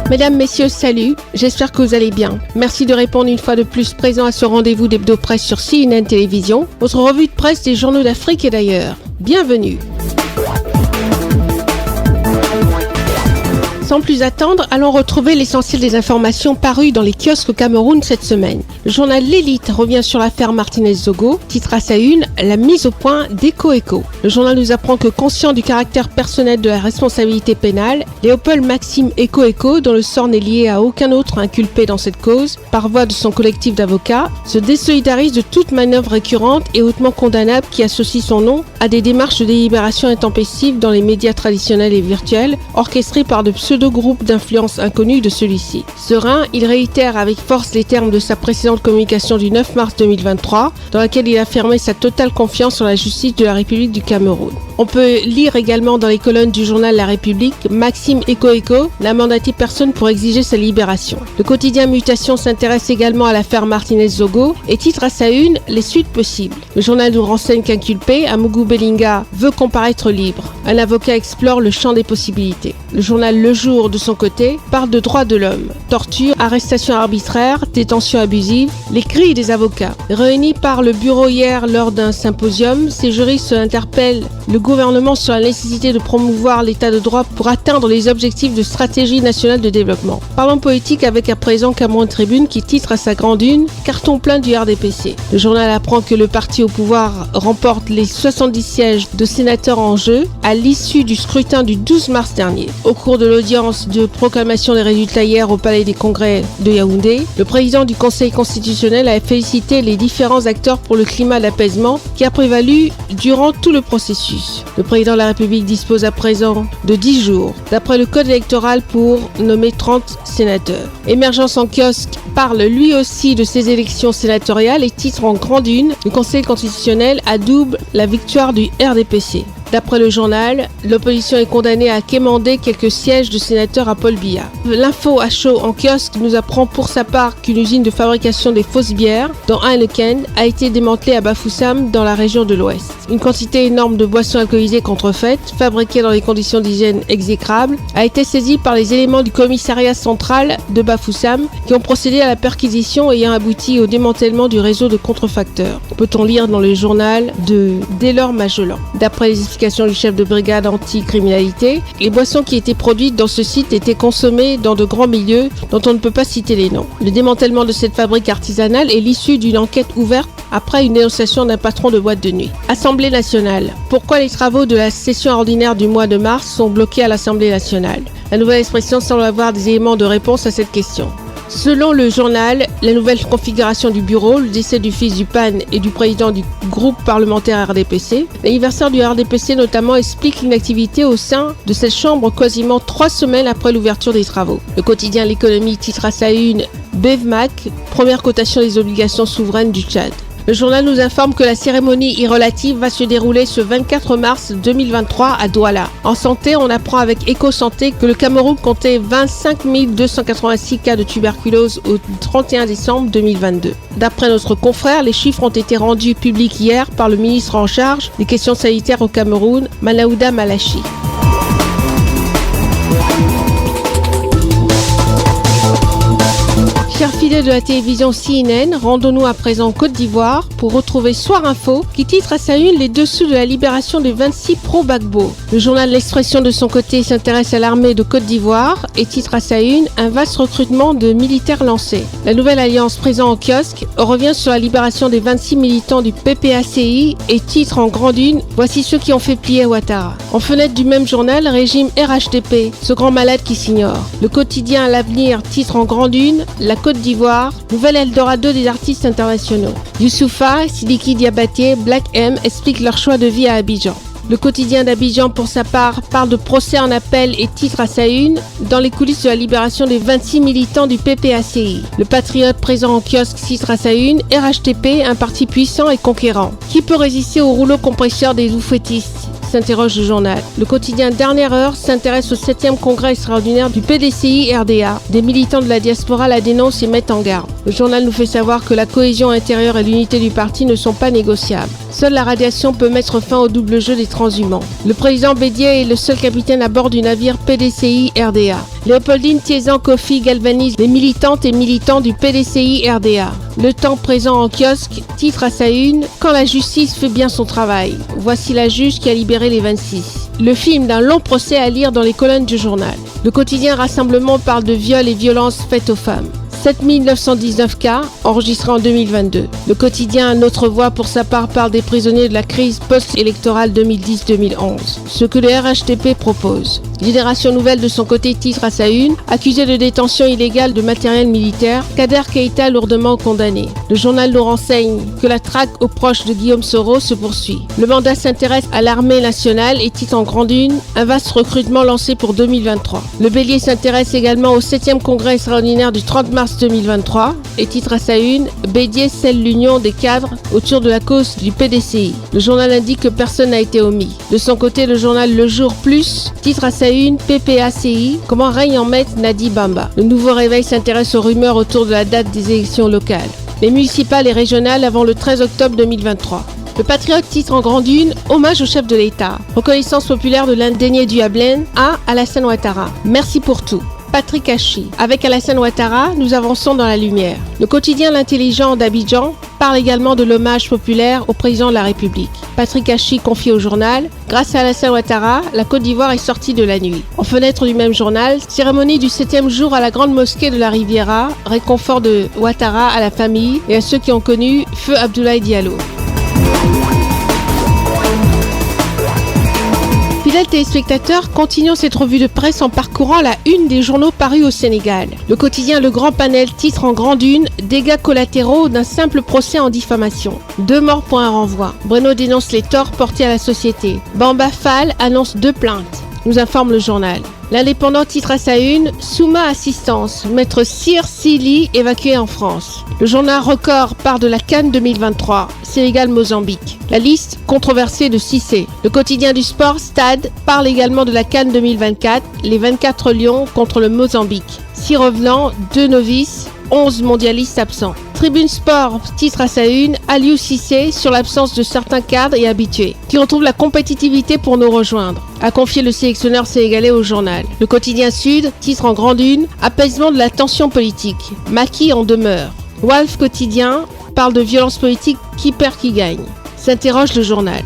Mesdames, messieurs, salut, j'espère que vous allez bien. Merci de répondre une fois de plus présent à ce rendez-vous d'Hebdo-Presse sur CNN Télévision, votre revue de presse des journaux d'Afrique et d'ailleurs. Bienvenue. Sans plus attendre, allons retrouver l'essentiel des informations parues dans les kiosques au Cameroun cette semaine. Le journal L'Élite revient sur l'affaire Martinez-Zogo, titre à sa une « La mise au point d'Eco-Eco ». Le journal nous apprend que conscient du caractère personnel de la responsabilité pénale, Léopold Maxime Eco-Eco, dont le sort n'est lié à aucun autre inculpé dans cette cause, par voie de son collectif d'avocats, se désolidarise de toute manœuvre récurrente et hautement condamnable qui associe son nom à des démarches de délibération intempestives dans les médias traditionnels et virtuels, orchestrées par de pseudo-groupes d'influence inconnus de celui-ci. Serein, il réitère avec force les termes de sa précédente communication du 9 mars 2023, dans laquelle il affirmait sa totale confiance en la justice de la République du Cameroun. On peut lire également dans les colonnes du journal La République, Maxime Eco-Eco n'a mandaté personne pour exiger sa libération. Le quotidien Mutation s'intéresse également à l'affaire Martinez-Zogo et titre à sa une les suites possibles. Le journal nous renseigne qu'inculpé, Amougou Belinga veut comparaître libre. Un avocat explore le champ des possibilités. Le journal Le Jour, de son côté, parle de droits de l'homme, torture, arrestation arbitraire, détention abusive, les cris des avocats. Réunis par le bureau hier lors d'un symposium, ces juristes interpellent le gouvernement sur la nécessité de promouvoir l'état de droit pour atteindre les objectifs de stratégie nationale de développement. Parlons politique avec à présent Cameroun Tribune qui titre à sa grande une « Carton plein du RDPC ». Le journal apprend que le parti au pouvoir remporte les 70 sièges de sénateurs en jeu à l'issue du scrutin du 12 mars dernier. Au cours de l'audience de proclamation des résultats hier au Palais des Congrès de Yaoundé, le président du Conseil constitutionnel a félicité les différents acteurs pour le climat d'apaisement qui a prévalu durant tout le processus. Le président de la République dispose à présent de 10 jours, d'après le code électoral, pour nommer 30 sénateurs. Émergence en kiosque parle lui aussi de ces élections sénatoriales et titre en grande une, le Conseil constitutionnel adoube la victoire du RDPC. D'après le journal, l'opposition est condamnée à quémander quelques sièges de sénateurs à Paul Biya. L'info à chaud en kiosque nous apprend pour sa part qu'une usine de fabrication des fausses bières, dont Heineken, a été démantelée à Bafoussam dans la région de l'Ouest. Une quantité énorme de boissons alcoolisées contrefaites, fabriquées dans des conditions d'hygiène exécrables, a été saisie par les éléments du commissariat central de Bafoussam qui ont procédé à la perquisition ayant abouti au démantèlement du réseau de contrefacteurs. Peut-on lire dans le journal de Delors Magellan. D'après les du chef de brigade anti-criminalité, les boissons qui étaient produites dans ce site étaient consommées dans de grands milieux dont on ne peut pas citer les noms. Le démantèlement de cette fabrique artisanale est l'issue d'une enquête ouverte après une dénonciation d'un patron de boîte de nuit. Assemblée nationale. Pourquoi les travaux de la session ordinaire du mois de mars sont bloqués à l'Assemblée nationale? La nouvelle expression semble avoir des éléments de réponse à cette question. Selon le journal, la nouvelle configuration du bureau, le décès du fils du PAN et du président du groupe parlementaire RDPC, l'anniversaire du RDPC notamment explique l'inactivité au sein de cette chambre quasiment 3 semaines après l'ouverture des travaux. Le quotidien L'économie titre à sa une « BevMac, première cotation des obligations souveraines du Tchad ». Le journal nous informe que la cérémonie irrelative va se dérouler ce 24 mars 2023 à Douala. En santé, on apprend avec EcoSanté que le Cameroun comptait 25 286 cas de tuberculose au 31 décembre 2022. D'après notre confrère, les chiffres ont été rendus publics hier par le ministre en charge des questions sanitaires au Cameroun, Manaouda Malachi. Chers fidèles de la télévision CNN, rendons-nous à présent en Côte d'Ivoire pour retrouver Soir Info qui titre à sa une les dessous de la libération des 26 pro-Gbagbo. Le journal L'Expression de son côté s'intéresse à l'armée de Côte d'Ivoire et titre à sa une un vaste recrutement de militaires lancé. La nouvelle alliance présente en kiosque revient sur la libération des 26 militants du PPACI et titre en grande une voici ceux qui ont fait plier Ouattara. En fenêtre du même journal, régime RHDP, ce grand malade qui s'ignore. Le quotidien L'Avenir titre en grande une la Côte d'Ivoire, nouvel Eldorado des artistes internationaux. Youssoufa, Sidiki Diabaté, Black M expliquent leur choix de vie à Abidjan. Le quotidien d'Abidjan, pour sa part, parle de procès en appel et titre à sa une dans les coulisses de la libération des 26 militants du PPACI. Le patriote présent en kiosque titre à sa une RHTP, un parti puissant et conquérant. Qui peut résister au rouleau compresseur des oufouettistes? S'interroge le journal. Le quotidien Dernière Heure s'intéresse au 7e congrès extraordinaire du PDCI-RDA. Des militants de la diaspora la dénoncent et mettent en garde. Le journal nous fait savoir que la cohésion intérieure et l'unité du parti ne sont pas négociables. Seule la radiation peut mettre fin au double jeu des transhumants. Le président Bédier est le seul capitaine à bord du navire PDCI-RDA. Léopoldine Thiézan-Kofi galvanise les militantes et militants du PDCI-RDA. Le temps présent en kiosque titre à sa une « Quand la justice fait bien son travail ». Voici la juge qui a libéré les 26. Le film d'un long procès à lire dans les colonnes du journal. Le quotidien Rassemblement parle de viols et violences faites aux femmes. 7919 cas enregistrés en 2022. Le quotidien Notre Voix pour sa part parle des prisonniers de la crise post-électorale 2010-2011. Ce que le RHTP propose. Génération Nouvelle de son côté titre à sa une, accusé de détention illégale de matériel militaire, Kader Keïta lourdement condamné. Le journal nous renseigne que la traque aux proches de Guillaume Soro se poursuit. Le mandat s'intéresse à l'armée nationale et titre en grande une, un vaste recrutement lancé pour 2023. Le Bélier s'intéresse également au 7e congrès extraordinaire du 30 mars 2023 et titre à sa une « Bédier scelle l'union des cadres autour de la cause du PDCI ». Le journal indique que personne n'a été omis. De son côté, le journal Le Jour Plus titre à sa une « PPACI, comment règne en maître Nadi Bamba ». Le Nouveau Réveil s'intéresse aux rumeurs autour de la date des élections locales. Les municipales et régionales avant le 13 octobre 2023. Le Patriote titre en grande une « Hommage au chef de l'État. Reconnaissance populaire de l'indénié du Yablen à Alassane Ouattara. Merci pour tout ». Patrick Hachi. Avec Alassane Ouattara, nous avançons dans la lumière. Le quotidien L'Intelligent d'Abidjan parle également de l'hommage populaire au président de la République. Patrick Hachi confie au journal « Grâce à Alassane Ouattara, la Côte d'Ivoire est sortie de la nuit ». En fenêtre du même journal, cérémonie du 7e jour à la grande mosquée de la Riviera, réconfort de Ouattara à la famille et à ceux qui ont connu Feu Abdoulaye Diallo. Fidèles téléspectateurs, continuons cette revue de presse en parcourant la une des journaux parus au Sénégal. Le quotidien Le Grand Panel titre en grande une « Dégâts collatéraux d'un simple procès en diffamation ». 2 morts pour un renvoi. Breno dénonce les torts portés à la société. Bamba Fall annonce 2 plaintes, nous informe le journal. L'Indépendant titre à sa une « Souma Assistance, maître Sir Sili évacué en France ». Le journal Record part de la CAN 2023, Sénégal-Mozambique. La liste controversée de Cissé. Le quotidien du sport Stade parle également de la CAN 2024, les 24 Lions contre le Mozambique. 6 revenants, 2 novices, 11 mondialistes absents. Tribune Sport titre à sa une Aliou Cissé sur l'absence de certains cadres et habitués qui retrouvent la compétitivité pour nous rejoindre, a confié le sélectionneur sénégalais au journal. Le quotidien Sud titre en grande une Apaisement de la tension politique. Macky en demeure. Walf Quotidien parle de violence politique, qui perd qui gagne, s'interroge le journal.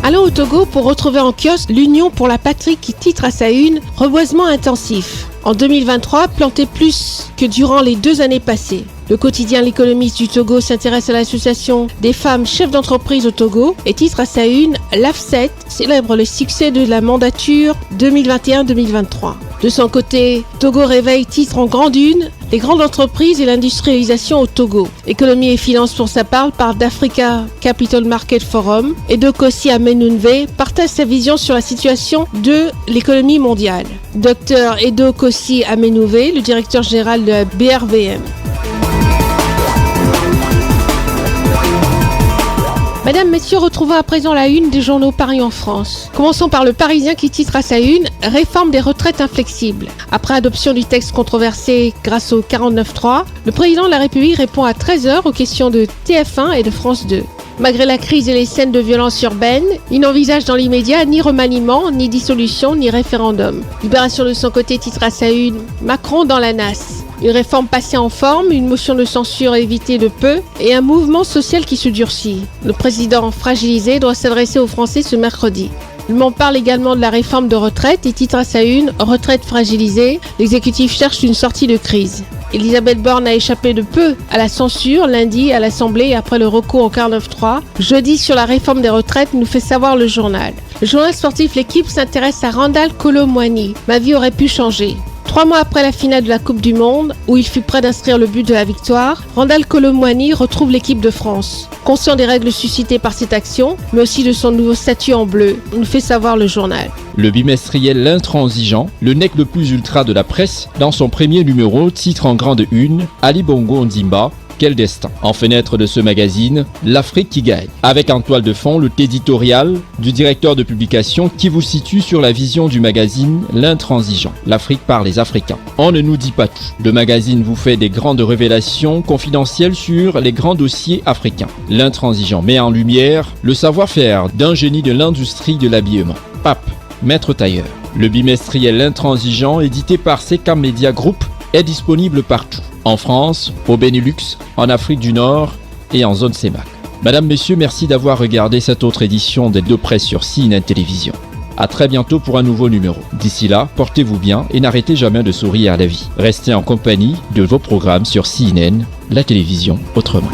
Allons au Togo pour retrouver en kiosque l'Union pour la patrie qui titre à sa une « Reboisement intensif ». En 2023, planté plus que durant les 2 années passées. Le quotidien L'Économiste du Togo s'intéresse à l'association des femmes chefs d'entreprise au Togo et titre à sa une « L'AFSET célèbre le succès de la mandature 2021-2023 ». De son côté, Togo Réveil titre en grande une « Les grandes entreprises et l'industrialisation au Togo ». Économie et finances pour sa part parle d'Africa Capital Market Forum et Dokossi Amenunve partage sa vision sur la situation de l'économie mondiale. Dr Edo Kossi Amenouvé, le directeur général de la BRVM. Madame, messieurs, retrouvons à présent la une des journaux parus en France. Commençons par le Parisien qui titre à sa une « Réforme des retraites inflexibles ». Après adoption du texte controversé grâce au 49.3, le président de la République répond à 13h aux questions de TF1 et de France 2. Malgré la crise et les scènes de violence urbaine, il n'envisage dans l'immédiat ni remaniement, ni dissolution, ni référendum. Libération de son côté titre à sa une « Macron dans la nasse ». Une réforme passée en forme, une motion de censure évitée de peu et un mouvement social qui se durcit. Le président fragilisé doit s'adresser aux Français ce mercredi. Le Monde parle également de la réforme de retraite et titre à sa une « Retraite fragilisée, l'exécutif cherche une sortie de crise ». Elisabeth Borne a échappé de peu à la censure lundi à l'Assemblée après le recours au 49.3. Jeudi sur la réforme des retraites, nous fait savoir le journal. Le journal sportif L'Équipe s'intéresse à Randal Kolo Muani. Ma vie aurait pu changer. 3 mois après la finale de la Coupe du Monde, où il fut prêt d'inscrire le but de la victoire, Randal Kolo Muani retrouve l'équipe de France. Conscient des règles suscitées par cette action, mais aussi de son nouveau statut en bleu, nous fait savoir le journal. Le bimestriel L'Intransigeant, le nec le plus ultra de la presse, dans son premier numéro, titre en grande une « Ali Bongo Ondimba, quel destin. En fenêtre de ce magazine, l'Afrique qui gagne. Avec en toile de fond le éditorial du directeur de publication qui vous situe sur la vision du magazine L'Intransigeant. L'Afrique par les Africains. On ne nous dit pas tout. Le magazine vous fait des grandes révélations confidentielles sur les grands dossiers africains. L'Intransigeant met en lumière le savoir-faire d'un génie de l'industrie de l'habillement. Pape, maître tailleur. Le bimestriel L'Intransigeant, édité par Secam Media Group, est disponible partout. En France, au Benelux, en Afrique du Nord et en zone CEMAC. Madame, messieurs, merci d'avoir regardé cette autre édition des Deux Presse sur CNN Télévision. À très bientôt pour un nouveau numéro. D'ici là, portez-vous bien et n'arrêtez jamais de sourire à la vie. Restez en compagnie de vos programmes sur CNN, la télévision autrement.